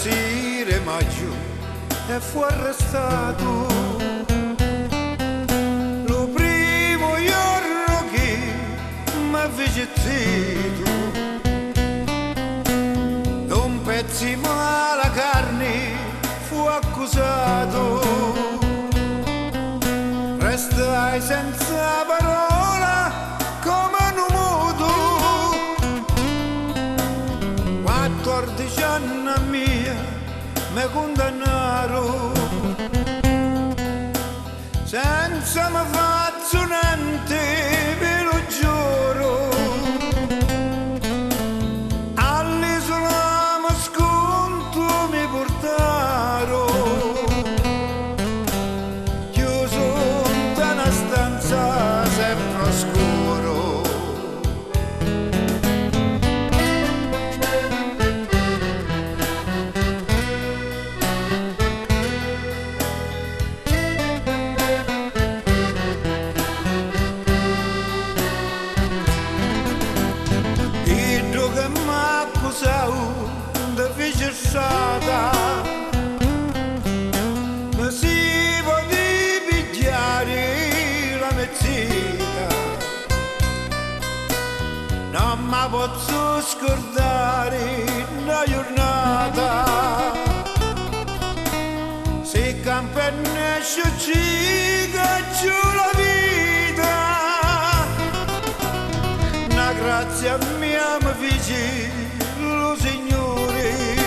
sire maggio e fu arrestato. Lo primo giorno che mi fece zitto, un pezzo di mala carne fu accusato. Restai senza parola come un muto. 14 anni mia mi condannarono senza mi faccio niente, ve lo giuro. All'isola Mosconto mi portarono, chiuso in una stanza sempre oscuro. Che mi accusavo di ficcissata, mi si poteva pigliare la mezzina. Non mi posso scordare una giornata, se campenne ci caccio la vita. Una grazia mia mi fece lo Signore.